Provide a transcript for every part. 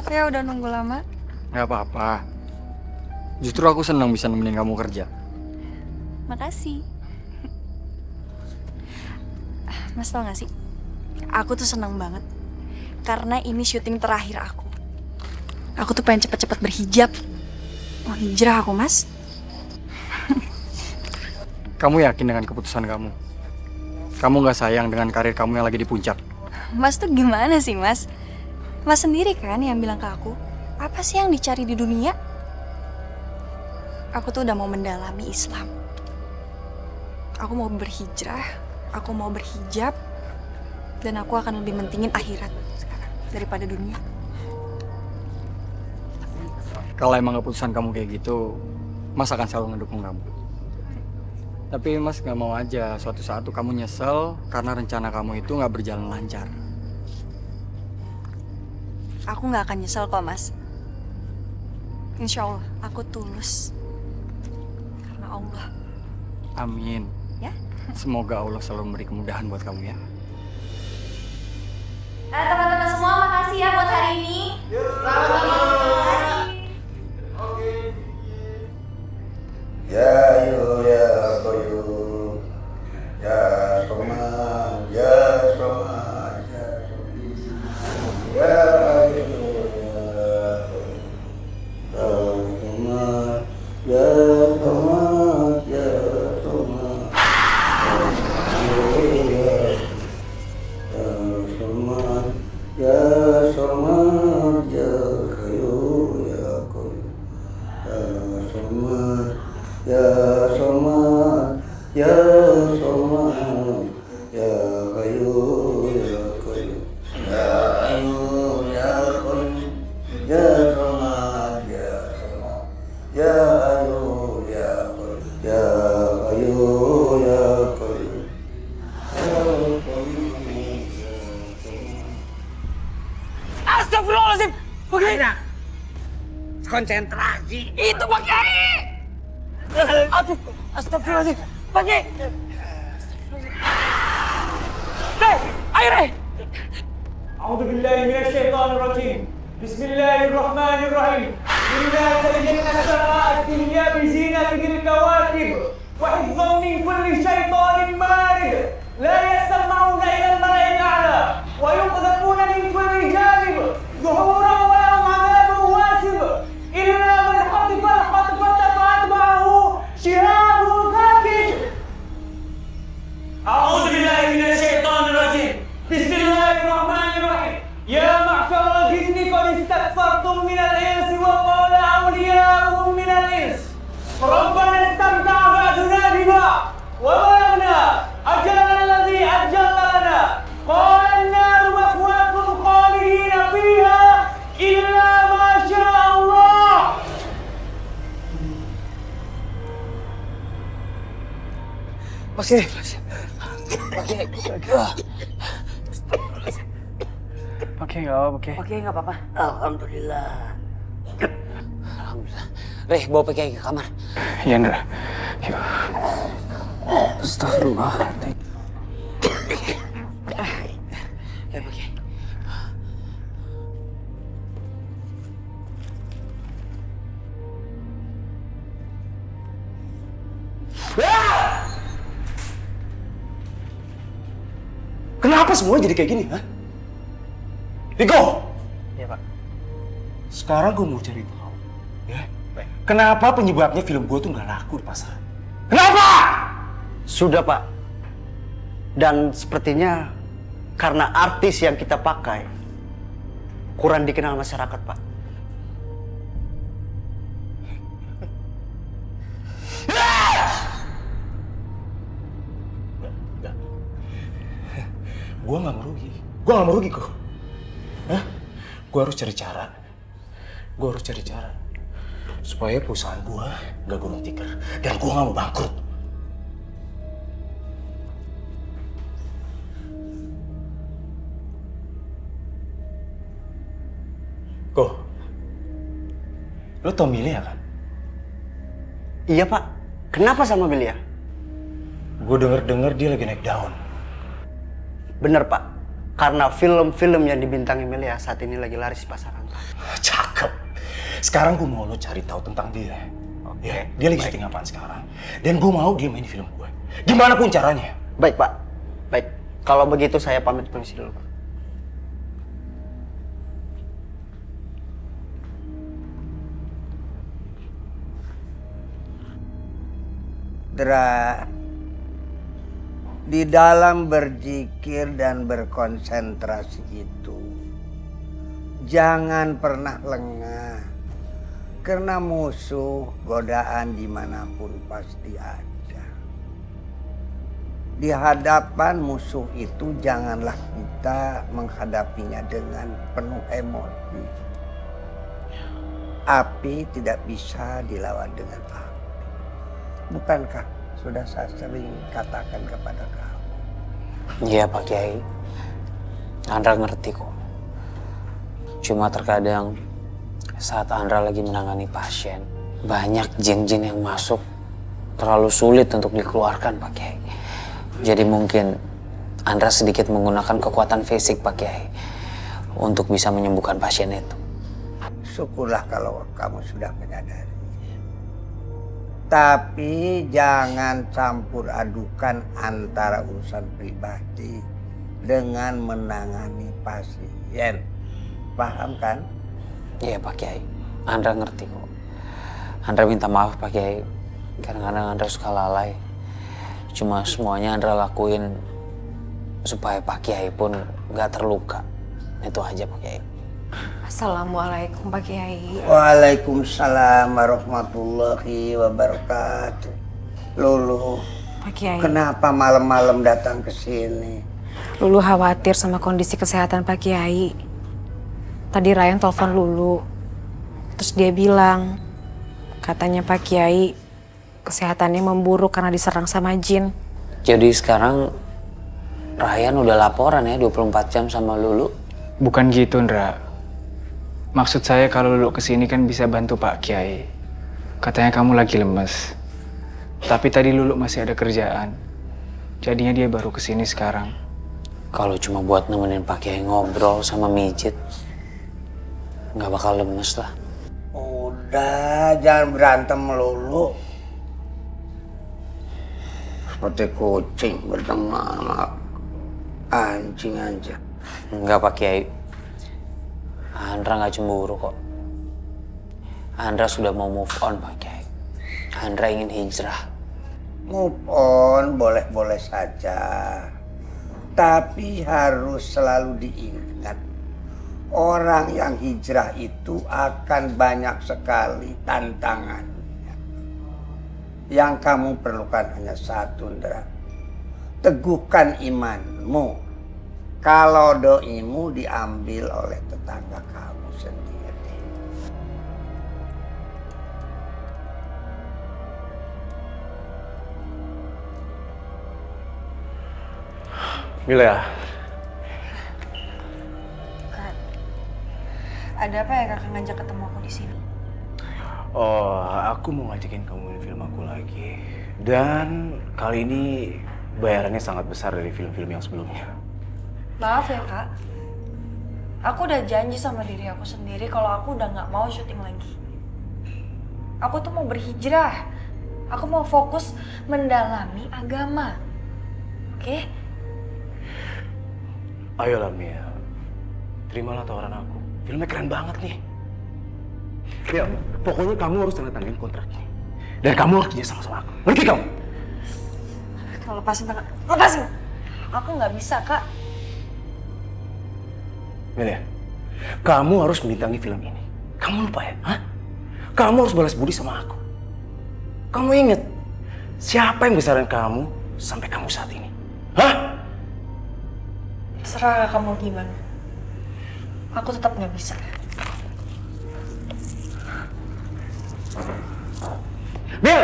Maaf ya udah nunggu lama. Gak apa-apa. Justru aku senang bisa nemenin kamu kerja. Makasih. Mas tau gak sih? Aku tuh seneng banget. Karena ini syuting terakhir aku. Aku tuh pengen cepet-cepet berhijab. Mau hijrah aku, Mas. Kamu yakin dengan keputusan kamu? Kamu gak sayang dengan karir kamu yang lagi di puncak? Mas tuh gimana sih, Mas? Mas sendiri kan yang bilang ke aku, apa sih yang dicari di dunia? Aku tuh udah mau mendalami Islam. Aku mau berhijrah, aku mau berhijab, dan aku akan lebih mentingin akhirat sekarang daripada dunia. Kalau emang keputusan kamu kayak gitu, Mas akan selalu ngedukung kamu. Tapi Mas gak mau aja suatu saat tuh kamu nyesel karena rencana kamu itu gak berjalan lancar. Aku gak akan nyesel kok, Mas. Insya Allah, aku tulus. Karena Allah. Amin. Ya? Semoga Allah selalu memberi kemudahan buat kamu ya. Teman-teman semua, makasih ya buat hari ini. Ya ayu ya qayyum ya Rahman ya Rahman ya ayu ya Rahman ya Rahman ya Rahman ya Rahman ya Rahman ya qayyum ya qayyum ya Rahman ya Rahman, ya Rahman, ya Qayyum, ya Qayyum, ya Qayyum, ya Qayyum, ya Rahman, ya Rahman, ya Qayyum, ya Qayyum, ya Qayyum, ya Qayyum, Astagfirullahaladzim. Bagaimana? Konsentrasi. Itu Pak Kiai. Aduh, astagfirullahaladzim. Pak Kiai. Teh, ayo Reh. A'udzubillahi minasyaitonirrajim. Bismillahirrahmanirrahim. Inna zayyana as-samaa'a ad-dunya bi zinatil kawakib wa hifdhan min kulli syaitonin marid. La yasma'una ila al-mala'i al-a'la wa yuqdhafuna min kulli janib. Zuhuran wa lahum 'adhabun wasib. Illa man khatifa al-khatfata fa'atba'ahu shihabun thaqib. A'udzubillahi minasyaitonirrajim. Bismillahirrahmanirrahim. Ya ma'syar al-jinni qad istakfartum minal insi wa qala awliya'uhum minal ins. Rabbana istamta'a ba'duna bi ba'd wa balaghna ajalana alladhi ajjalta lana. Qala an-naru mathwaakum khalidina fiha illa ma syaa Allah. Oke. Oke, gak apa-apa, oke. Oke, nggak apa-apa. Alhamdulillah. Alhamdulillah. Reh, bawa Pak Kiai ke kamar. Iya, Ndra. Yuk. Astagfirullah. Ya, Pak Kiai. Kenapa semua jadi kayak gini, ha? Riko! Iya, Pak. Sekarang gue mau cari tahu, ya? Kenapa penyebabnya film gue tuh nggak laku di pasaran? Kenapa? Sudah, Pak. Dan sepertinya karena artis yang kita pakai kurang dikenal masyarakat, Pak. Gue nggak merugi. Gue nggak merugi kok. Hah? Gue harus cari cara. Gue harus cari cara supaya perusahaan gue nggak gulung tikar dan gue nggak mau bangkrut. Kok? Lo tau Milia kan? Iya, Pak. Kenapa sama Belia? Gue denger dia lagi naik daun. Bener, Pak. Karena film-film yang dibintangi Melia saat ini lagi laris di pasaran. Cakep. Sekarang gue mau lo cari tahu tentang dia. Oke. Ya, dia lagi syuting apaan sekarang. Dan gue mau dia main di film gue. Gimana pun caranya. Baik, Pak. Baik. Kalau begitu saya pamit permisi dulu, Pak. Dra, di dalam berzikir dan berkonsentrasi itu, jangan pernah lengah. Karena musuh, godaan dimanapun pasti ada. Di hadapan musuh itu janganlah kita menghadapinya dengan penuh emosi. Api tidak bisa dilawan dengan api. Bukankah sudah saya sering katakan kepada kamu? Iya Pak Kiai, Andra ngerti kok. Cuma terkadang saat Andra lagi menangani pasien, banyak jin-jin yang masuk, terlalu sulit untuk dikeluarkan Pak Kiai. Jadi mungkin Andra sedikit menggunakan kekuatan fisik Pak Kiai untuk bisa menyembuhkan pasien itu. Syukurlah kalau kamu sudah menyadari. Tapi jangan campur adukan antara urusan pribadi dengan menangani pasien. Paham kan? Iya Pak Kiai, Andra ngerti kok. Andra minta maaf Pak Kiai, kadang-kadang Andra suka lalai. Cuma semuanya Andra lakuin supaya Pak Kiai pun gak terluka. Itu aja Pak Kiai. Assalamualaikum Pak Kiai. Waalaikumsalam warahmatullahi wabarakatuh. Lulu, Pak Kiai. kenapa malam-malam datang ke sini? Lulu khawatir sama kondisi kesehatan Pak Kiai. Tadi Ryan telepon Lulu. Terus dia bilang, katanya Pak Kiai kesehatannya memburuk karena diserang sama jin. Jadi sekarang Ryan udah laporan ya 24 jam sama Lulu? Bukan gitu, Ndra. Maksud saya kalau Lulu kesini kan bisa bantu Pak Kiai. Katanya kamu lagi lemes. Tapi tadi Lulu masih ada kerjaan. Jadinya dia baru kesini sekarang. Kalau cuma buat nemenin Pak Kiai ngobrol sama mijit, nggak bakal lemes lah. Udah, jangan berantem melulu. Seperti kucing bertengah sama anjing aja. Enggak Pak Kiai. Andra nggak cemburu kok. Andra sudah mau move on Pak Kiai. Andra ingin hijrah. Move on boleh-boleh saja. Tapi harus selalu diingat. Orang yang hijrah itu akan banyak sekali tantangannya. Yang kamu perlukan hanya satu, Ndra. Teguhkan imanmu. Kalau doimu diambil oleh tetangga kamu sendiri. Mila, Kak, ada apa ya kakak ngajak ketemu aku di sini? oh aku mau ngajakin kamu main film aku lagi. Dan kali ini bayarannya sangat besar dari film-film yang sebelumnya. Maaf ya kak, aku udah janji sama diri aku sendiri kalau aku udah gak mau syuting lagi. Aku tuh mau berhijrah, aku mau fokus mendalami agama, oke? Ayolah Mia, terimalah tawaran aku. Filmnya keren banget nih. Ya, pokoknya kamu harus tanda tanganin kontrak ini. Dan kamu harus kerja sama aku. Ngerti kamu? Kalau lepasin tangan, lepasin! Aku gak bisa kak. Melia, kamu harus membintangi film ini. Kamu lupa ya? Hah? Kamu harus balas budi sama aku. Kamu ingat siapa yang besarin kamu sampai kamu saat ini? Hah? Serah kamu gimana. Aku tetap gak bisa. Bill!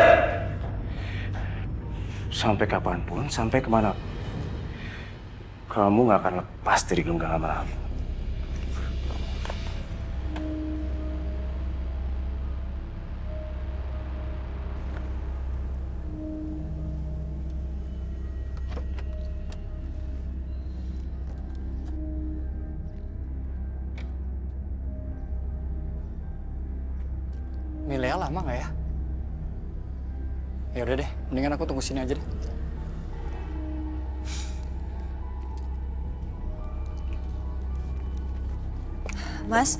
Sampai kapanpun, sampai kemana, kamu gak akan lepas dari genggaman aku. Milea lama nggak ya? Ya udah deh, mendingan aku tunggu sini aja deh. Mas,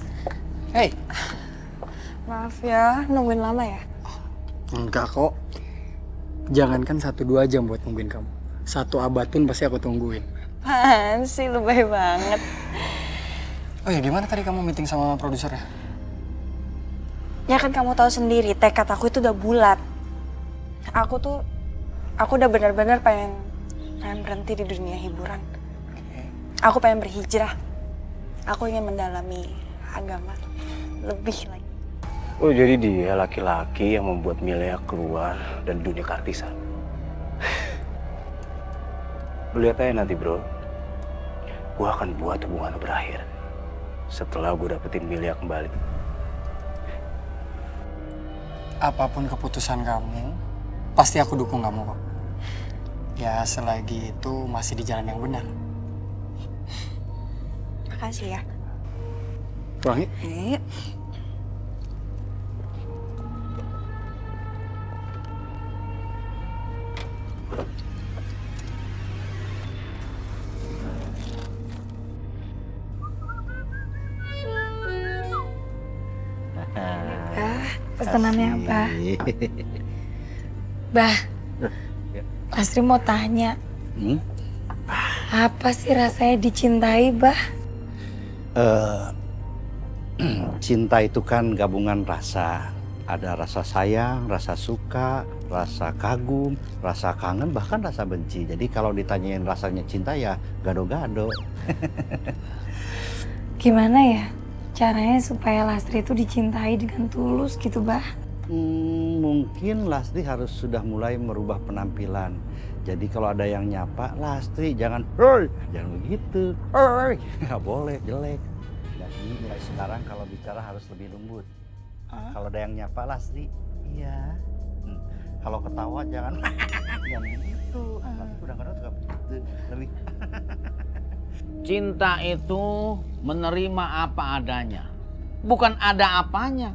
Hey, maaf ya, nungguin lama ya? enggak kok. Jangankan 1-2 jam buat nungguin kamu. 1 abad pun pasti aku tungguin. Apaan sih, lebay banget. Oh ya, gimana tadi kamu meeting sama produsernya? Ya kan kamu tahu sendiri, tekad aku itu udah bulat. Aku udah benar-benar pengen berhenti di dunia hiburan. Aku pengen berhijrah. Aku ingin mendalami agama lebih lagi. Oh, jadi dia laki-laki yang membuat Milea keluar dari dunia keartisan. Lu lihat aja nanti, bro. Gua akan buat hubungan lu berakhir setelah gue dapetin Milea kembali. Apapun keputusan kamu, pasti aku dukung kamu kok. Ya, selagi itu masih di jalan yang benar. Makasih ya. Pulang yuk. Ayo. Pesenannya apa? Bah, Lastri mau tanya. Apa sih rasanya dicintai, Bah? Cinta itu kan gabungan rasa. Ada rasa sayang, rasa suka, rasa kagum, rasa kangen, bahkan rasa benci. Jadi kalau ditanyain rasanya cinta ya gado-gado. Gimana ya caranya supaya Lastri itu dicintai dengan tulus gitu, Bah? Mungkin Lastri harus sudah mulai merubah penampilan. Jadi kalau ada yang nyapa, Lastri jangan, hoi, jangan begitu, hoi, nggak boleh, jelek. Jadi mulai sekarang kalau bicara harus lebih lembut. Kalau ada yang nyapa, Lastri, iya. Kalau ketawa jangan, jangan begitu. Kadang-kadang suka begitu, lebih. Cinta itu menerima apa adanya, bukan ada apanya.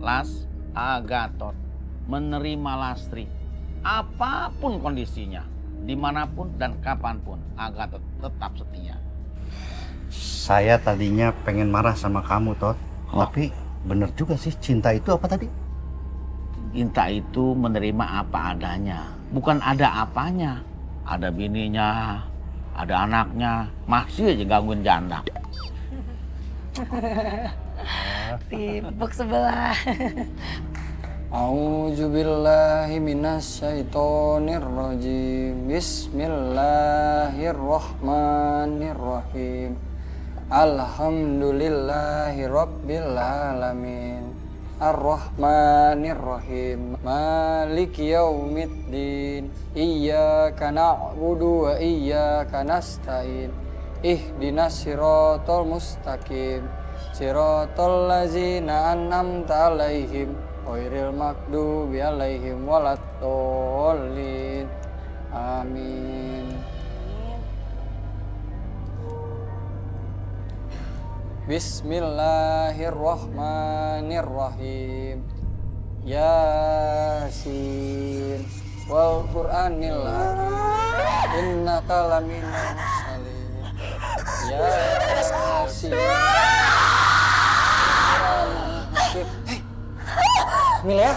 Las Agathon menerima Lastri, apapun kondisinya, dimanapun dan kapanpun, Agathon tetap setia. Saya tadinya pengen marah sama kamu, Tot. Tapi bener juga sih, cinta itu apa tadi? Cinta itu menerima apa adanya, bukan ada apanya. Ada bininya, ada anaknya, masih aja gangguin janda. Tibuk sebelah. A'udzubillahi minasyaitonirrajim. Bismillahirrahmanirrahim. Alhamdulillahi rabbil alamin. Ar-Rahmanir-Rahim. Maliki yaumiddin. Iyyaka na'budu wa iyyaka nasta'in. Ihdinas siratal mustaqim. Siratal ladzina an'amta 'alaihim ghairil maghdubi 'alaihim waladdallin. Amin. Bismillahirrahmanirrahim. Yasin wal Qur'anil hakim. Innaka laminal mursalin. Yasin. Hey, Milea.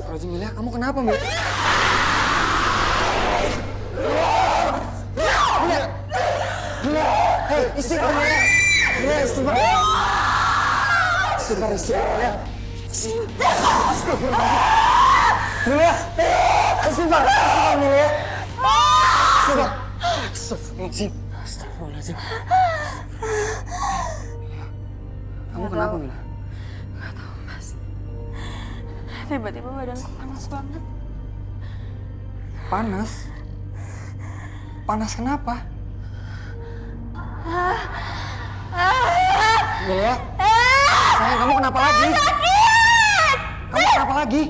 Roji, Milea, kamu kenapa, Milea? Milea, hey, istighfar, Milea. Milea, istighfar. Istighfar, Milea. Istighfar. Milea, istighfar, Milea. Istighfar. Astagfirullahaladzim. Astagfirullahaladzim. Kamu kenapa, Milea? Gak tahu, Mas. Tiba-tiba badanku panas banget. Panas? Panas kenapa? Milea? Sayang, kamu kenapa lagi? Sakit! Kamu kenapa lagi?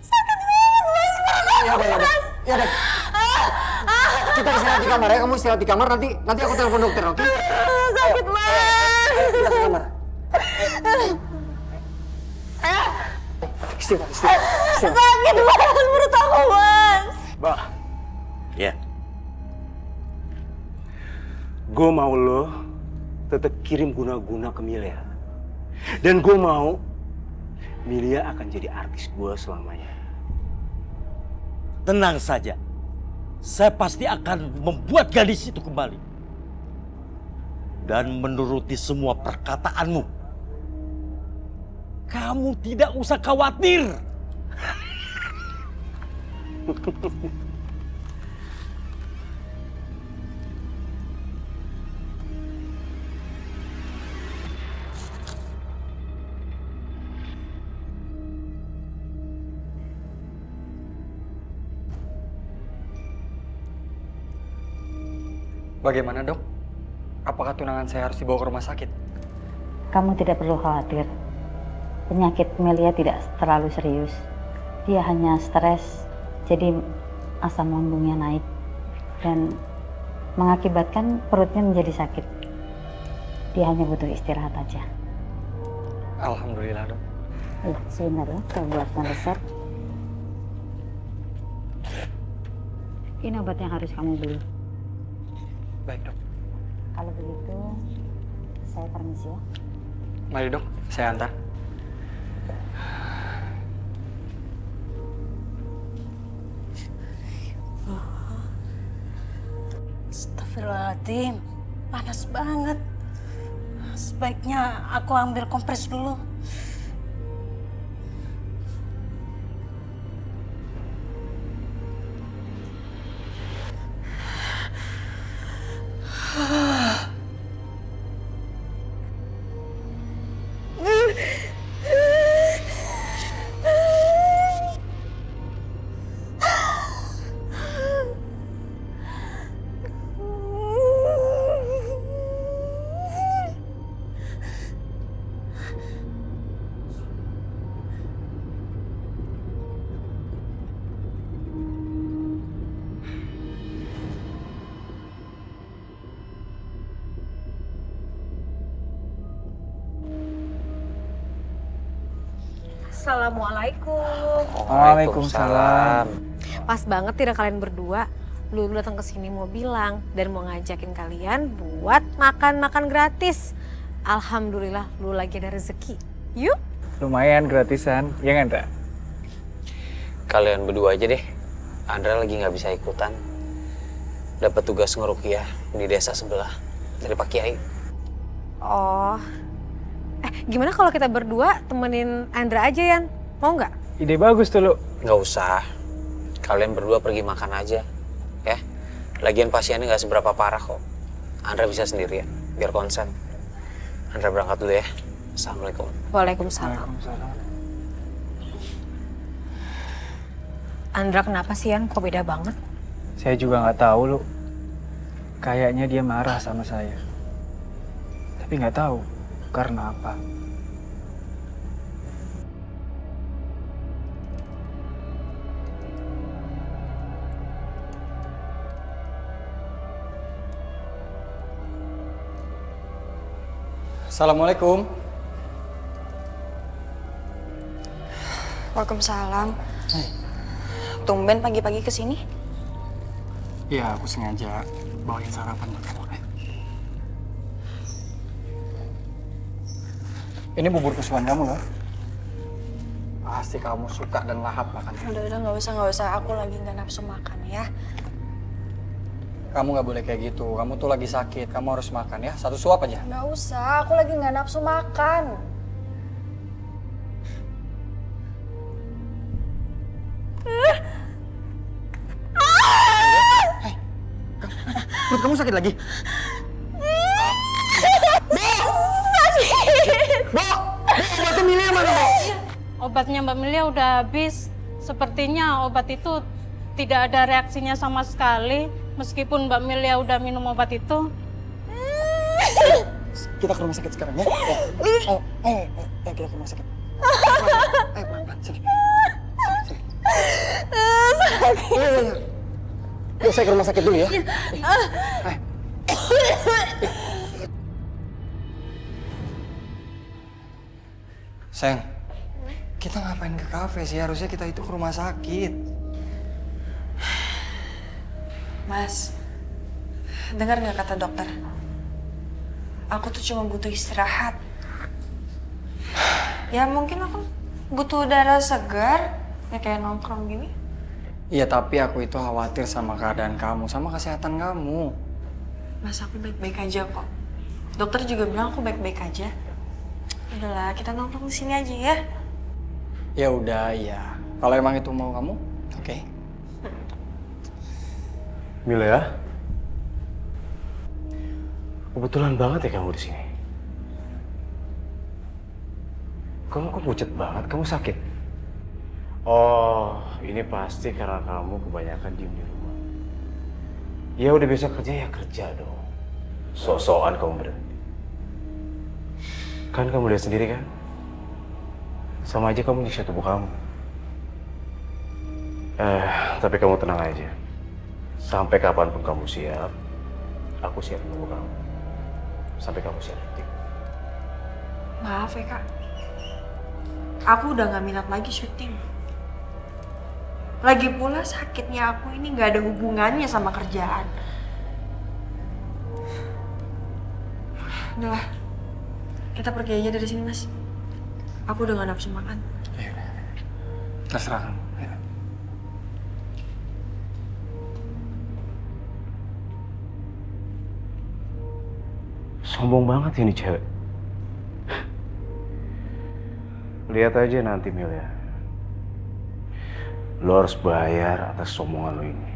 Sakit banget, Mas. Ya udah. Kita istirahat di kamar ya. Kamu istirahat di kamar, nanti aku telepon dokter, oke? Sakit banget. Kita ke kamar. Istighfar. Sakit banget perut aku, Mas. Bah. Ya. Gue mau lo tetap kirim guna-guna ke Milia. Dan gue mau Milia akan jadi artis gue selamanya. Tenang saja. Saya pasti akan membuat gadis itu kembali. Dan menuruti semua perkataanmu. Kamu tidak usah khawatir. Bagaimana, Dok? Apakah tunangan saya harus dibawa ke rumah sakit? Kamu tidak perlu khawatir. Penyakit Melia tidak terlalu serius. Dia hanya stres, jadi asam lambungnya naik dan mengakibatkan perutnya menjadi sakit. Dia hanya butuh istirahat aja. Alhamdulillah, Dok. Sebentar ya, saya buatkan resep. Ini obat yang harus kamu beli. Baik, Dok. Kalau begitu, saya permisi ya. Mari, Dok. Saya antar. Astagfirullahaladzim, panas banget. Sebaiknya aku ambil kompres dulu. Assalamualaikum. Waalaikumsalam. Pas banget tidak kalian berdua. Lulu datang ke sini mau bilang dan mau ngajakin kalian buat makan-makan gratis. Alhamdulillah Lulu lagi ada rezeki. Yuk. Lumayan gratisan, ya kan, Ra? Kalian berdua aja deh. Andra lagi nggak bisa ikutan. Dapat tugas ngeruqyah di desa sebelah dari Pak Kiai. Oh. Gimana kalau kita berdua temenin Andra aja, Yan? Mau nggak? Ide bagus tuh, Lu. Nggak usah. Kalian berdua pergi makan aja. Ya. Lagian pasiennya nggak seberapa parah kok. Andra bisa sendirian. Biar konsen. Andra berangkat dulu ya. Assalamualaikum. Waalaikumsalam. Andra kenapa sih, Yan? Kok beda banget? Saya juga nggak tahu, Lu. Kayaknya dia marah sama saya. Tapi nggak tahu karena apa. Assalamualaikum. Waalaikumsalam. Tumben pagi-pagi kesini? Iya, aku sengaja bawain sarapan buat kamu. Ini bubur kesukaan kamu loh. Pasti kamu suka dan lahap makan. Udah, nggak usah. Aku lagi nggak nafsu makan ya. Kamu nggak boleh kayak gitu. Kamu tuh lagi sakit. Kamu harus makan ya. Satu suap aja. Nggak usah. Aku lagi nggak nafsu makan. Perut kamu sakit lagi? Obatnya Milia mana, Bo? Obatnya Mbak Milia udah habis. Sepertinya obat itu tidak ada reaksinya sama sekali. Meskipun Mbak Milia udah minum obat itu. Kita ke rumah sakit sekarang ya. Ayo, kita ke rumah sakit. Ayo, pelan-pelan. Sini. Sakit. Yuk, saya ke rumah sakit dulu ya. Ayo. Sayang, Kita ngapain ke kafe sih? Harusnya kita itu ke rumah sakit. Mas, dengar nggak kata dokter? Aku tuh cuma butuh istirahat. Ya mungkin aku butuh udara segar, ya kayak nongkrong gini. Iya, tapi aku itu khawatir sama keadaan kamu, sama kesehatan kamu. Mas, aku baik-baik aja kok. Dokter juga bilang aku baik-baik aja. Udahlah, kita nongkrong di sini aja ya. Ya udah, iya. Kalau emang itu mau kamu, oke. Milea, kebetulan banget ya kamu di sini. Kamu kok pucet banget? Kamu sakit? Oh, ini pasti karena kamu kebanyakan diem di rumah. Ya udah biasa kerja ya kerja dong. Sok-sokan kamu berhenti. Kan kamu lihat sendiri kan? Sama aja kamu nyiksa tubuh kamu. Tapi kamu tenang aja. Sampai kapanpun kamu siap, aku siap menunggu kamu. Sampai kamu siap. Maaf ya kak, aku udah gak minat lagi syuting. Lagi pula sakitnya aku ini gak ada hubungannya sama kerjaan. Udahlah, kita pergi aja dari sini mas. Aku udah gak nafsu makan. Terserah kamu. Sombong banget ini cewek. Lihat aja nanti Mil ya. Lo harus bayar atas sombongan lo ini.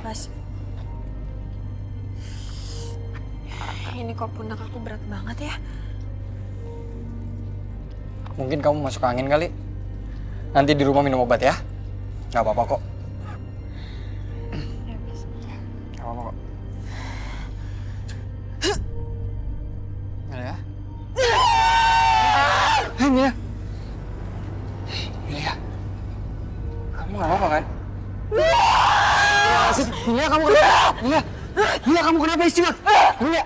Mas, ini kok pundak aku berat banget ya. Mungkin kamu masuk angin kali. Nanti di rumah minum obat ya. Gak apa-apa kok. Gak apa-apa kok. Ya. Ini ya. Ini ya. Kamu gak apa-apa kan? Ini kamu kenapa? Ini kamu kenapa istimewa? Ini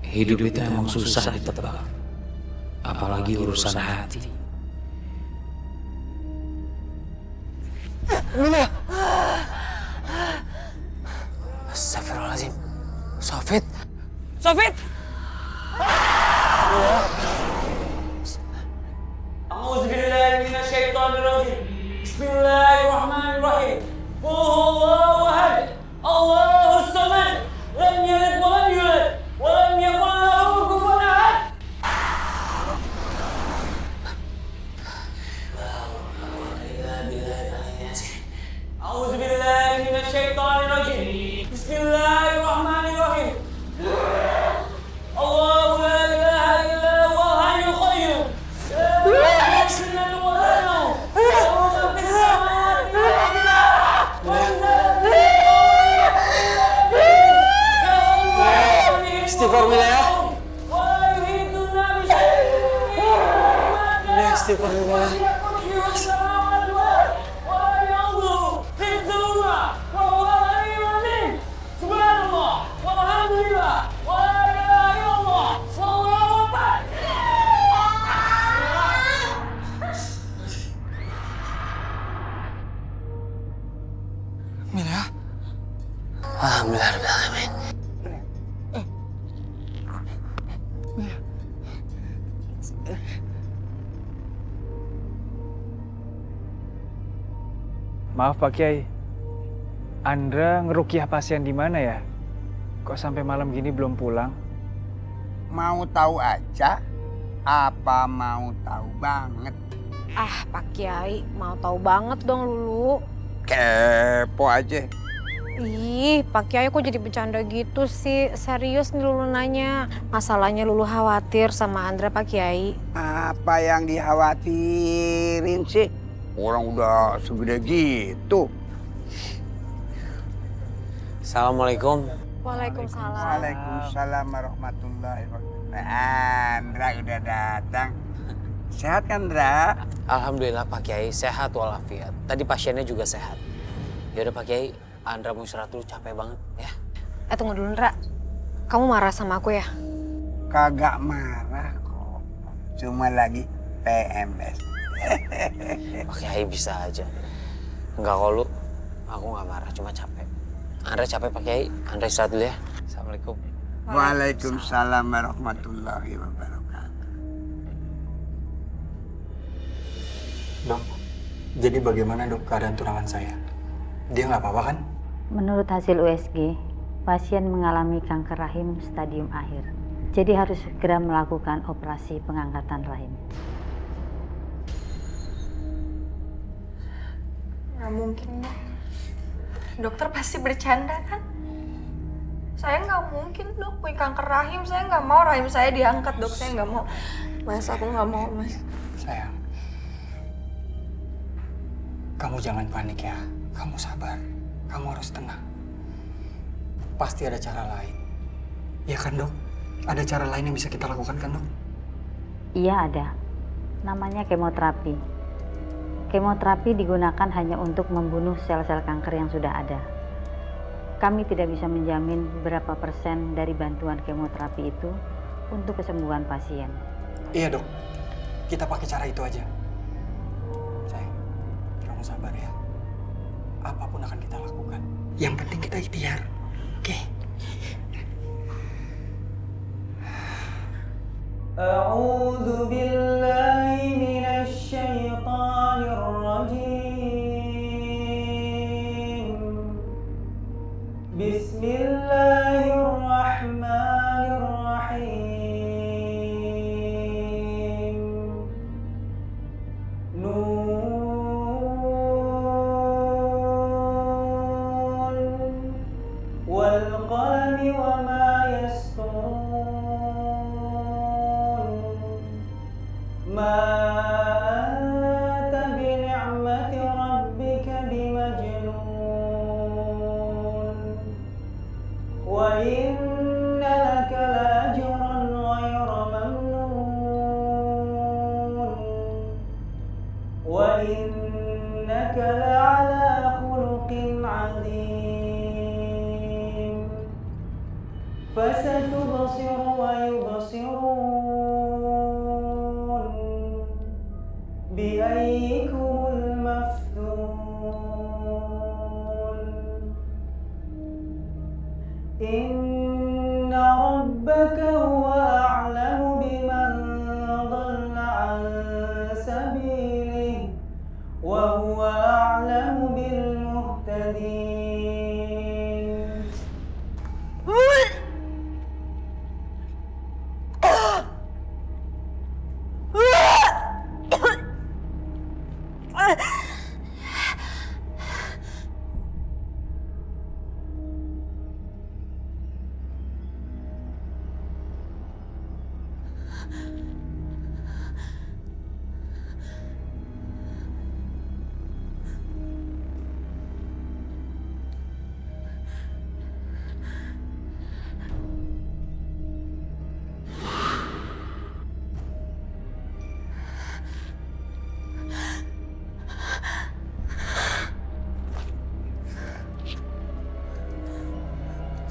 Hidup itu emang susah ditebak, apalagi urusan hati. Astagfirullahaladzim. Sofit! Sofit! A'udzubillahi minasyaitonir rajim. Bismillahirrahmanirrahim. Qul huwallahu ahad. Allahus samad. Lam yalid wa lam yulad wa lam yakul lahu kufuwan ahad. A'udzubillahi minasyaitonir rajim. Bismillahirrahmanirrahim. Allahu la ilaha illa huwal hayyul qayyum. La ta'khudhuhu sinatun wa la nawm. Lahu ma fis samawati wal ardi. Istighfar Wilaya. Istighfar Wilaya. Mila. Alhamdulillahirrahmanirrahim. Maaf Pak Kiai, Andra ngerukiah pasien di mana ya? Kok sampai malam gini belum pulang? Mau tahu aja? Apa mau tahu banget? Ah Pak Kiai, mau tahu banget dong Lulu. Kepo aja. Ih, Pak Kiai kok jadi bercanda gitu sih? Serius nih Lulu nanya. Masalahnya Lulu khawatir sama Andra Pak Kiai. Apa yang dikhawatirin sih? Orang udah segede gitu. Assalamualaikum. Waalaikumsalam. Waalaikumsalam warahmatullahi wabarakatuh. Andra udah datang. Sehat kan, Andra? Alhamdulillah Pak Kiai, sehat walafiat. Tadi pasiennya juga sehat. Ya udah Pak Kiai, Andra mau istirahat dulu, capek banget ya. Tunggu dulu, Ndra. Kamu marah sama aku ya? Kagak marah kok. Cuma lagi PMS. Pak Kiai bisa aja. Enggak kok lu, aku nggak marah, cuma capek. Andra capek Pak Kiai, Andra istirahat dulu ya. Assalamualaikum. Waalaikumsalam warahmatullahi wabarakatuh. Dok, jadi bagaimana dok keadaan tunangan saya? Dia nggak apa-apa kan? Menurut hasil USG, pasien mengalami kanker rahim stadium akhir. Jadi harus segera melakukan operasi pengangkatan rahim. Nggak mungkin, Dok. Dokter pasti bercanda kan? Saya nggak mungkin, Dok, punya kanker rahim. Saya nggak mau rahim saya diangkat, Dok. Saya nggak mau. Mas, aku nggak mau, Mas. Sayang, kamu jangan panik ya. Kamu sabar. Kamu harus tenang. Pasti ada cara lain. Ya kan, Dok? Ada cara lain yang bisa kita lakukan kan, Dok? Iya ada. Namanya kemoterapi. Kemoterapi digunakan hanya untuk membunuh sel-sel kanker yang sudah ada. Kami tidak bisa menjamin berapa persen dari bantuan kemoterapi itu untuk kesembuhan pasien. Iya, Dok. Kita pakai cara itu aja. Sayang, kamu sabar ya. Apapun akan kita lakukan. Yang penting kita ikhtiar. Oke. أعوذ بالله من الشيطان الرجيم بسم الله الرحمن الرحيم نون والقلم وما يسطرون ما أنت بنعمة ربك بمجنون وإن لك لأجرا غير ممنون وإنك لعلى خلق عظيم فستبصر ويبصرون بأيكم المفتون إن ربك هو أعلم بمن ضل عن سبيله وهو أعلم بالمهتدين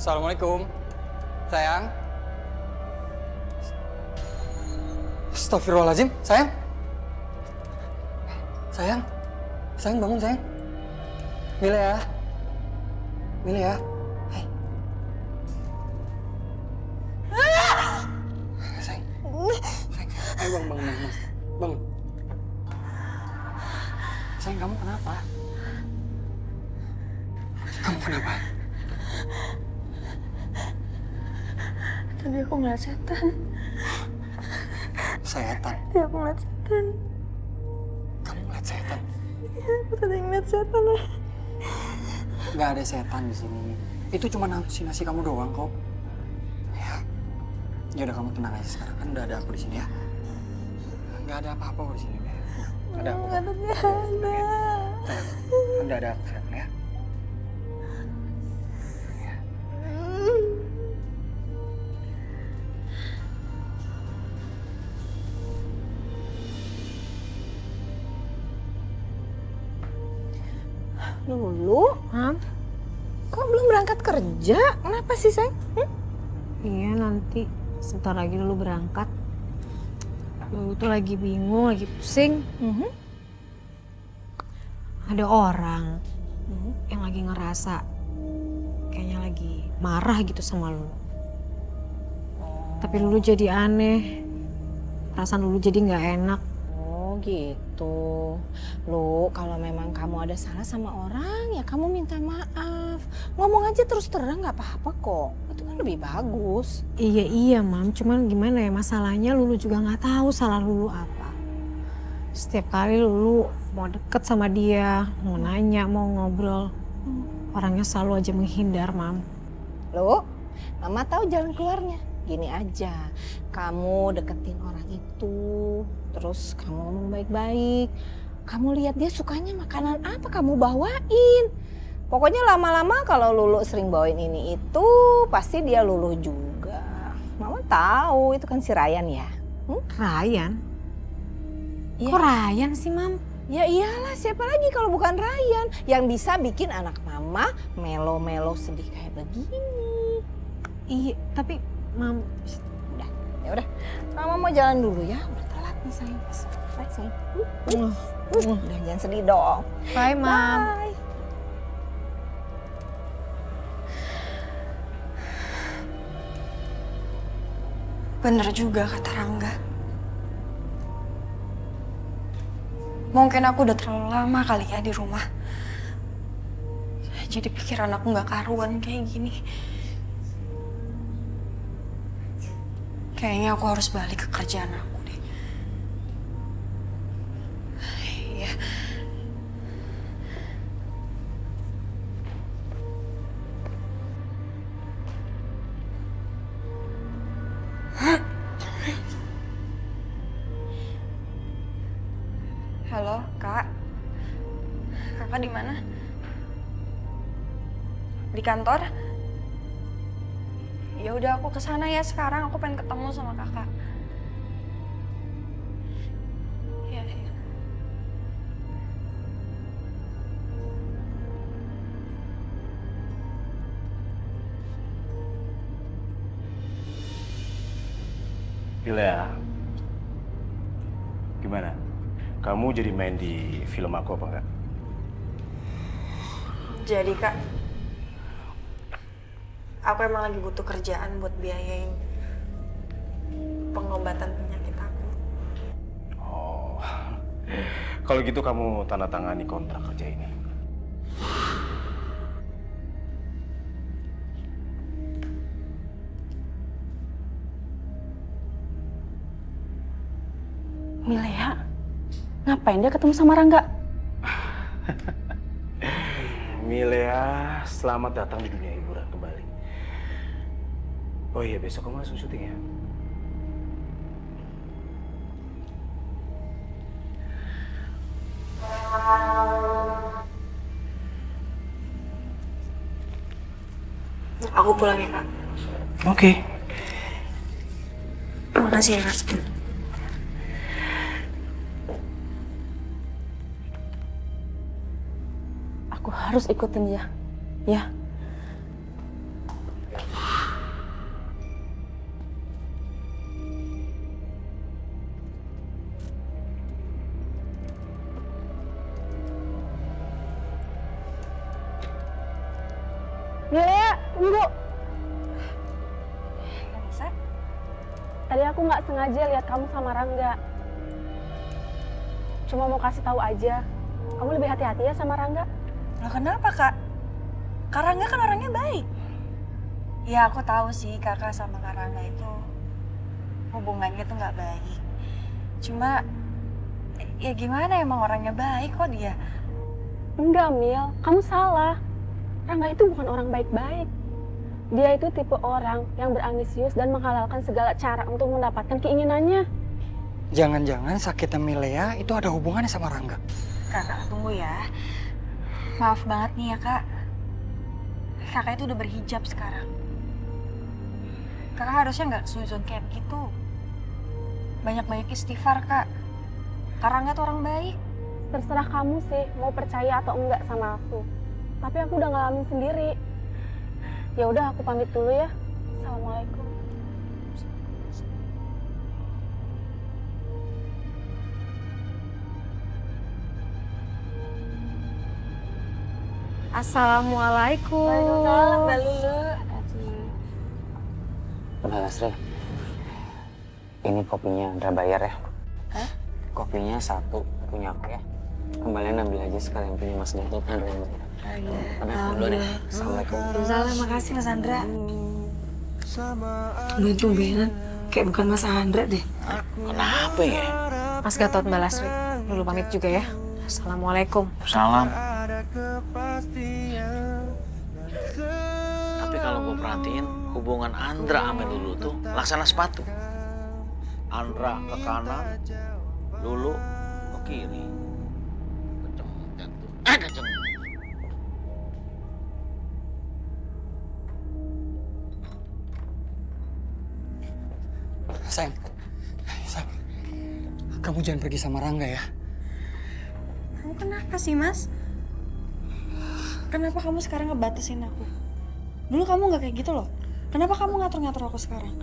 Assalamualaikum. Sayang. Astagfirullahaladzim. Sayang. Sayang. Sayang bangun, sayang. Mila ya. Mila ya. Hai. Sayang. Sayang. Ayo bangun. Bangun. Sayang, kamu kenapa? Kamu kenapa? Tadi aku ngeliat setan. Setan? Tadi aku ngeliat setan. Kamu ngeliat setan? Iya, aku tadi ngeliat setan. Gak ada setan di sini. Itu cuma halusinasi kamu doang kok. Ya. Ya udah, kamu tenang aja sekarang. Kan udah ada aku di sini ya. Gak ada apa-apa di sini. Ada aku. Gak ada. Udah ada aku sekarang ya. Lulu? Kok belum berangkat kerja? Kenapa sih, sayang? Iya, nanti sebentar lagi Lulu berangkat. Lulu tuh lagi bingung, lagi pusing. Ada orang yang lagi ngerasa kayaknya lagi marah gitu sama Lulu. Tapi Lulu jadi aneh. Perasaan Lulu jadi nggak enak. Oh gitu. Lu, kalau memang kamu ada salah sama orang, ya kamu minta maaf. Ngomong aja terus terang nggak apa-apa kok. Itu kan lebih bagus. Iya, Mam. Cuman gimana ya, masalahnya Lulu juga nggak tahu salah Lulu apa. Setiap kali Lulu mau deket sama dia, mau nanya, mau ngobrol, orangnya selalu aja menghindar, Mam. Lu, Mama tahu jalan keluarnya. Gini aja, kamu deketin orang itu, terus kamu ngomong baik-baik. Kamu lihat dia sukanya makanan apa, kamu bawain. Pokoknya lama-lama kalau Lulu sering bawain ini itu, pasti dia luluh juga. Mama tahu, itu kan si Ryan ya. Ryan? Ya. Kok Ryan sih, Mam? Ya iyalah, siapa lagi kalau bukan Ryan yang bisa bikin anak mama melo-melo sedih kayak begini. Iya, tapi Mam, ya udah, Mama mau jalan dulu ya, udah telat nih sayang. Bye sayang. Udah jangan sedih dong. Bye, Mam. Bye. Bener juga kata Rangga. Mungkin aku udah terlalu lama kali ya di rumah. Jadi pikiran aku nggak karuan kayak gini. Kayaknya aku harus balik ke kerjaan aku deh. Iya. Halo, Kak. Kakak di mana? Di kantor? Ya udah aku kesana ya sekarang, aku pengen ketemu sama kakak. Ya, ya. Gila, gimana? Kamu jadi main di film aku apa enggak? Jadi Kak, aku emang lagi butuh kerjaan buat biayain pengobatan penyakit aku. Oh, kalau gitu kamu tanda tangani kontrak kerja ini. Milea, ngapain dia ketemu sama Rangga? Milea, selamat datang di dunia hiburan kembali. Oh iya, besok kamu langsung syuting ya? Aku pulang ya, Kak. Oke. Terima kasih ya, Kak. Aku harus ikutin dia. Ya. Milea, tunggu. Nggak bisa? Tadi aku nggak sengaja lihat kamu sama Rangga. Cuma mau kasih tahu aja. Kamu lebih hati-hati ya sama Rangga. Loh kenapa, Kak? Kak Rangga kan orangnya baik. Ya aku tahu sih kakak sama Kak Rangga itu hubungannya tuh nggak baik. Cuma ya gimana, emang orangnya baik kok dia. Enggak, Mil. Kamu salah. Rangga itu bukan orang baik-baik. Dia itu tipe orang yang berambisius dan menghalalkan segala cara untuk mendapatkan keinginannya. Jangan-jangan sakitnya Milea itu ada hubungannya sama Rangga. Kakak, tunggu ya. Maaf banget nih ya, Kak. Kakak itu udah berhijab sekarang. Kakak harusnya nggak suzon kayak gitu. Banyak-banyak istighfar, Kak. Kak Rangga tuh orang baik. Terserah kamu sih mau percaya atau enggak sama aku. tapi aku udah ngalamin sendiri. Ya udah, aku pamit dulu ya. Assalamualaikum. Assalamualaikum. Waalaikumsalam, Mbak Lulu. Mbak Lasri, ini kopinya Andra bayar ya. Hah? Kopinya 1 punya aku ya. Kembalian ambil aja sekalian punya Mas Gatot, Andra yang bayar. Pamit dulu deh. Assalamualaikum. Waalaikumsalam, makasih Mas Andra. Lu tumbenan kayak bukan Mas Andra deh. Kenapa ya? Mas Gatot, Mbak Lasri, Lulu pamit juga ya. Assalamualaikum. Salam. Tapi kalau gue perhatiin, hubungan Andra sama Lulu tuh laksana sepatu. Andra ke kanan, Lulu ke kiri. Kecemplung tuh. Kecemplung. Sayang, kamu jangan pergi sama Rangga ya. Kamu kenapa sih, Mas? Kenapa kamu sekarang ngebatasin aku? Dulu kamu nggak kayak gitu loh. Kenapa kamu ngatur-ngatur aku sekarang?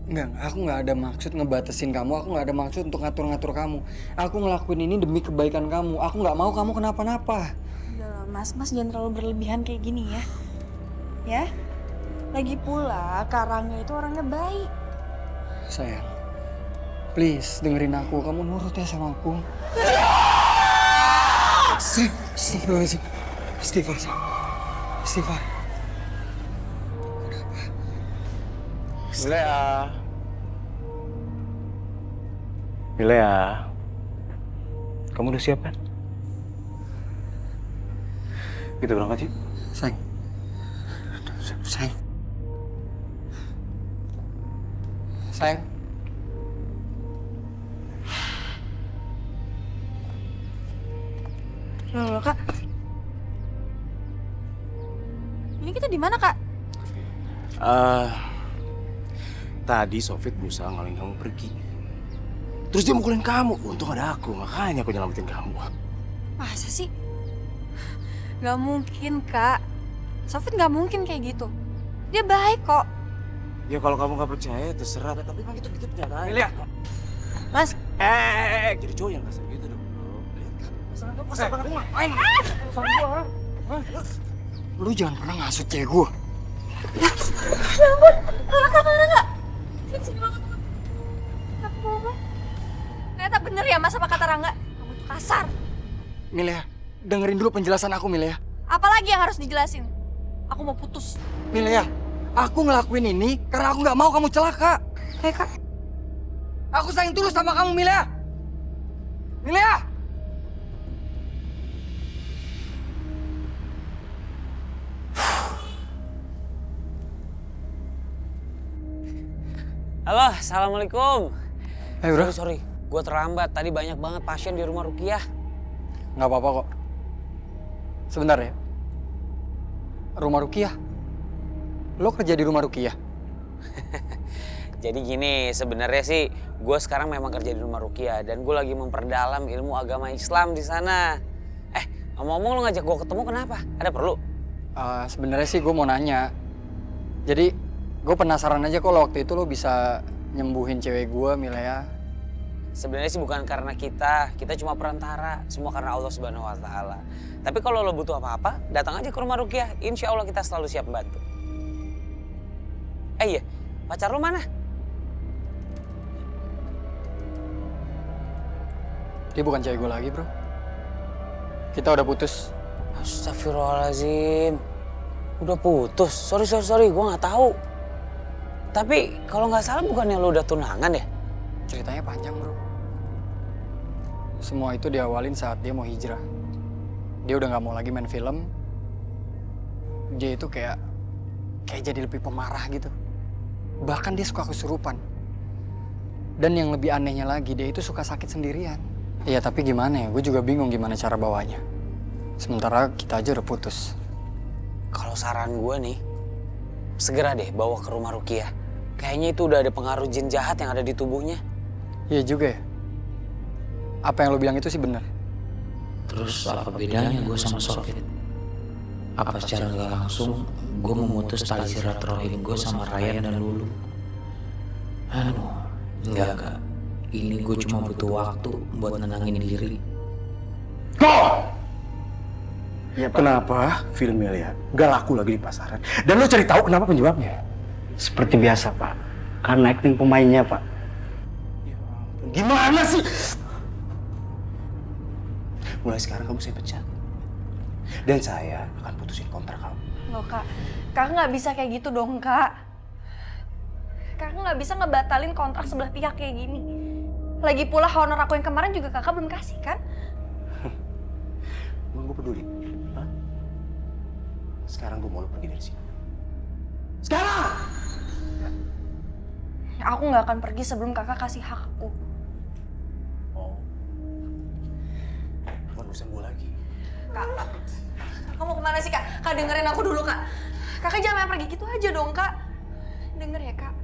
Enggak, aku nggak ada maksud ngebatasin kamu. Aku nggak ada maksud untuk ngatur-ngatur kamu. Aku ngelakuin ini demi kebaikan kamu. Aku nggak mau kamu kenapa-napa. Udah lah, Mas jangan terlalu berlebihan kayak gini ya. Ya? Lagi pula, Karangga itu orangnya baik. Sayang, please dengerin aku. Kamu nurut ya sama aku. Astagfirullahaladzim. Istighfar. Milea, kamu udah siap kan? Kita berangkat yuk. Sayang. Loh, Kak. Ini kita di mana, Kak? Tadi Sofit berusaha ngalahin kamu pergi. Terus dia mukulin kamu. Untung ada aku, makanya aku nyelamatin kamu. Masa sih? Gak mungkin, Kak. Sofit gak mungkin kayak gitu. Dia baik kok. Ya kalau kamu gak percaya, terserah. Tapi emang itu kenyataan. Milia. Mas. Jadi cowok yang kasar gitu dong. Lihat kan. Masalah kamu Pasal banget ngapain? Lu jangan pernah ngasut cewek gue. Ya ampun, Rangga. Sini banget. Apa? Ternyata bener ya Mas apa kata Rangga. Kamu tuh kasar. Milia, dengerin dulu penjelasan aku, Milia. Apalagi yang harus dijelasin? Aku mau putus. Milia, aku ngelakuin ini karena aku nggak mau kamu celaka. Kak. Aku sayang tulus sama kamu, Milia. Milia! Halo, assalamualaikum. Hey, bro. Sorry, gue terlambat. Tadi banyak banget pasien di rumah Rukiah. Nggak apa-apa kok. Sebentar ya. Rumah Rukiah? Lo kerja di rumah Rukiah? Jadi gini, sebenarnya sih gue sekarang memang kerja di rumah Rukiah dan gue lagi memperdalam ilmu agama Islam di sana. Ngomong-ngomong lo ngajak gue ketemu kenapa? Ada perlu? Sebenarnya sih gue mau nanya. Jadi gue penasaran aja kok waktu itu lo bisa nyembuhin cewek gue, Milea. Sebenarnya sih bukan karena kita cuma perantara. Semua karena Allah Subhanahu Wa Taala. Tapi kalau lo butuh apa-apa, datang aja ke rumah Rukiah. Insya Allah kita selalu siap membantu. Iya, pacar lo mana? Dia bukan cewek gue lagi, bro. Kita udah putus. Astagfirullahaladzim. Udah putus? Sorry. Gue nggak tahu. Tapi kalau nggak salah bukannya lo udah tunangan ya? Ceritanya panjang, bro. Semua itu diawalin saat dia mau hijrah. Dia udah nggak mau lagi main film. Dia itu kayak jadi lebih pemarah gitu. Bahkan dia suka kesurupan. Dan yang lebih anehnya lagi, dia itu suka sakit sendirian. Iya, tapi gimana ya? Gue juga bingung gimana cara bawanya. Sementara kita aja udah putus. Kalau saran gue nih, segera deh bawa ke rumah Rukiah. Kayaknya itu udah ada pengaruh jin jahat yang ada di tubuhnya. Iya juga ya. Apa yang lo bilang itu sih benar. Terus apa bedanya gue sama Sofit? apa secara nggak langsung gue memutus tali silaturahim gue sama Ryan dan Lulu. Aduh, enggak. Ini gue cuma butuh waktu buat nenangin diri. Kok? Ya, kenapa film Melia gak laku lagi di pasaran? Dan lo cari tahu kenapa penyebabnya? Seperti biasa, Pak. Karena acting pemainnya, Pak. Gimana sih? Mulai sekarang kamu saya pecat. Dan saya akan putusin kontrak kamu. Loh kak nggak bisa kayak gitu dong kak. Kakak nggak bisa ngebatalin kontrak sebelah pihak kayak gini. Lagi pula honor aku yang kemarin juga kakak belum kasih kan? Emang gue peduli? Hah? Sekarang gue mau lo pergi dari sini. Sekarang! Aku nggak akan pergi sebelum kakak kasih hak aku. Oh. Bukan urusan gue lagi. Kak, kamu kemana sih kak? Kak dengerin aku dulu kak. Kakak jangan main pergi gitu aja dong kak. Denger ya kak,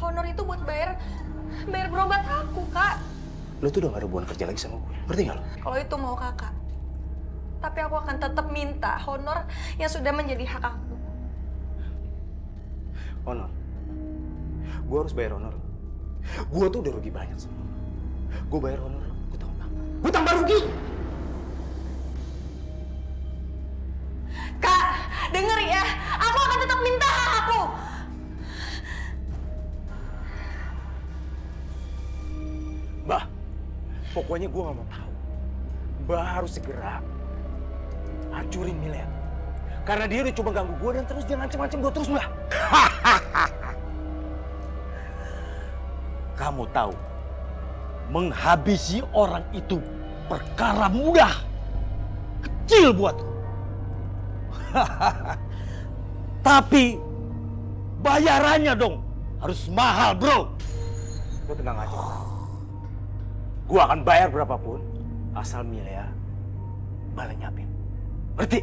honor itu buat bayar berobat aku kak. Lo tuh udah gak ada hubungan kerja lagi sama gue, ngerti gak lo? Kalau itu mau kakak, tapi aku akan tetap minta honor yang sudah menjadi hak aku. Honor? Gue harus bayar honor. Gue tuh udah rugi banyak sama lo. Gue bayar honor lo, gue tambah rugi. Kak, denger ya, aku akan tetap minta hak aku. Mbak, pokoknya gue gak mau tahu. Mbak harus segera hancurin Milen. Karena dia udah coba ganggu gue dan terus dia ngancem-ngancem gue terus, Mbak. Kamu tahu, menghabisi orang itu perkara mudah. Kecil buatku. Tapi bayarannya dong harus mahal, bro. Lo tenang aja. Gue akan bayar berapapun asal Milea balik nyapin. Ngerti?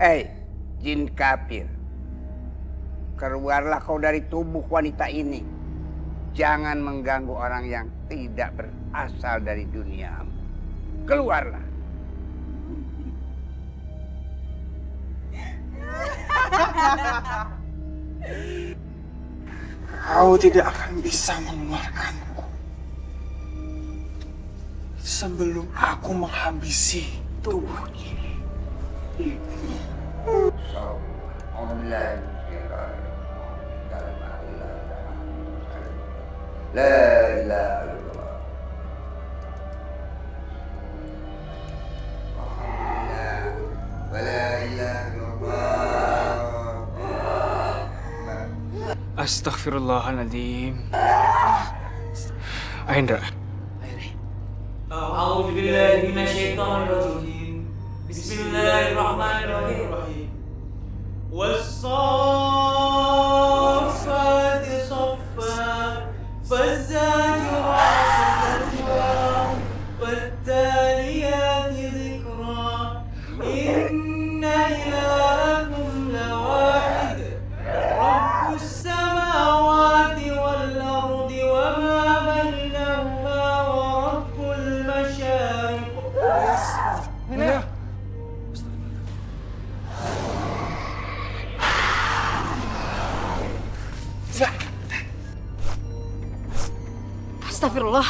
Hei, jin kafir. Keluarlah kau dari tubuh wanita ini. Jangan mengganggu orang yang tidak berasal dari dunia. Keluarlah. Kau tidak akan bisa mengeluarkanku sebelum aku menghabisi tubuh ini. La ilaha illallah. Astaghfirullahaladzim. Aindra. A'udzu billahi minasyaitonir rajim. Bismillahirrahmanirrahim. Was-saffati saffa, faz-zajirati zajra, wat Astagfirullah.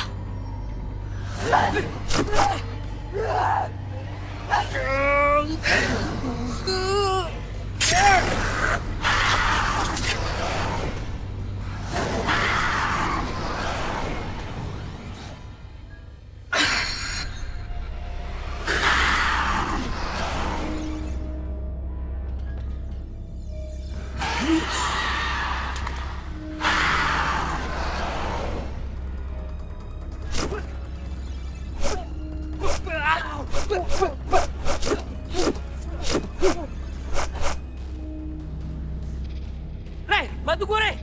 Rey, bantu gue, Rey!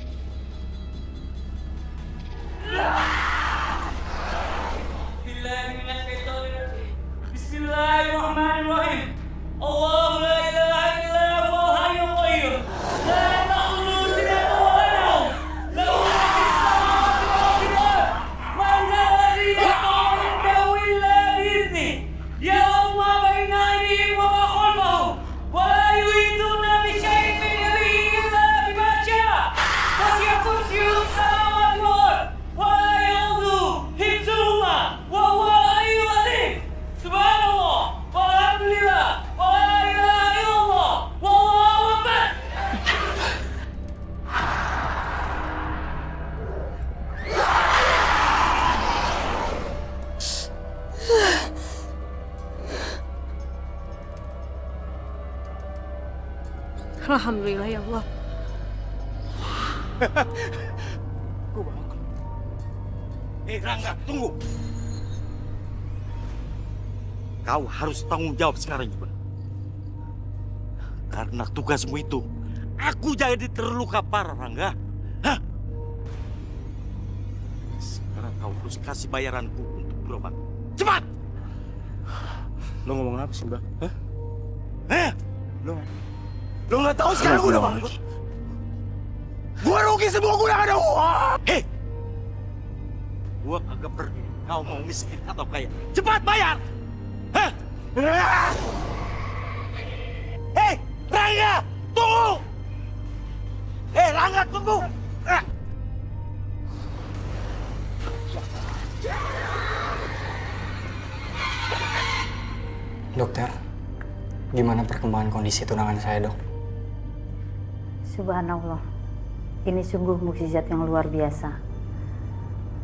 Bismillahirrahmanirrahim. Allah la ilaha illa huwa hayyul qayyum. La ta'khudhuhu sinatun wa la nawm. Lahu ma fis samawati wa ma fil ard. Man dhal ladzi yashfa'u 'indahu illa bi'idhnihi. Ya'lamu ma baina aydihim wa ma khalfahum. Wa la yuhituna bi shay'in min ilmihi illa bima sha'a. Wasi'a kursiyyuhu as-samawati wal ard. Wa la ya'uduhu hifdhuhuma wa huwa al-'aliyyul 'azim. Subhanallah, walhamdulillah, wa la ilaha illallah, wallahu akbar. Alhamdulillah ya Allah. Rangga, tunggu. Kau harus tanggung jawab sekarang juga. Karena tugasmu itu, aku jadi terluka parah, Rangga. Hah? Sekarang kau harus kasih bayaranku untuk berobat. Cepat! Lo ngomong apa sih, Mbak? Hah? Lo nggak tahu sekarang gue udah bangkrut. Gue rugi semua, gue udah gak ada uang. Hei! Gue kagak pergi. Kau mau miskin atau kaya? Cepat bayar! Hah? Hei! Rangga! Tunggu! Hei, Rangga, tunggu! Dokter, gimana perkembangan kondisi tunangan saya, Dok? Subhanallah, ini sungguh mukjizat yang luar biasa.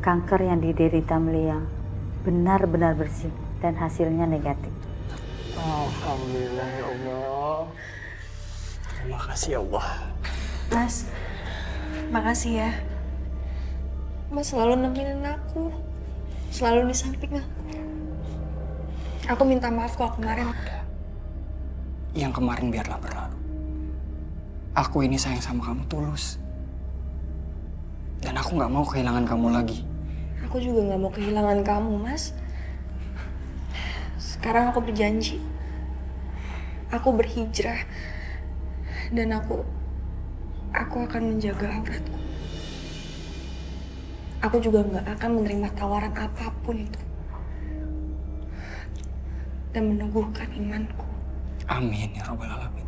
Kanker yang diderita Melia benar-benar bersih dan hasilnya negatif. Alhamdulillah ya Allah. Terima kasih ya Allah. Mas, makasih ya. Mas selalu nemenin aku. Selalu di samping aku. Aku minta maaf kalau kemarin. Yang kemarin biarlah berlalu. Aku ini sayang sama kamu tulus. Dan aku nggak mau kehilangan kamu lagi. Aku juga nggak mau kehilangan kamu, Mas. Sekarang aku berjanji. Aku berhijrah. Dan aku akan menjaga auratku. Aku juga nggak akan menerima tawaran apapun itu. Dan meneguhkan imanku. Amin ya Rabbal Alamin.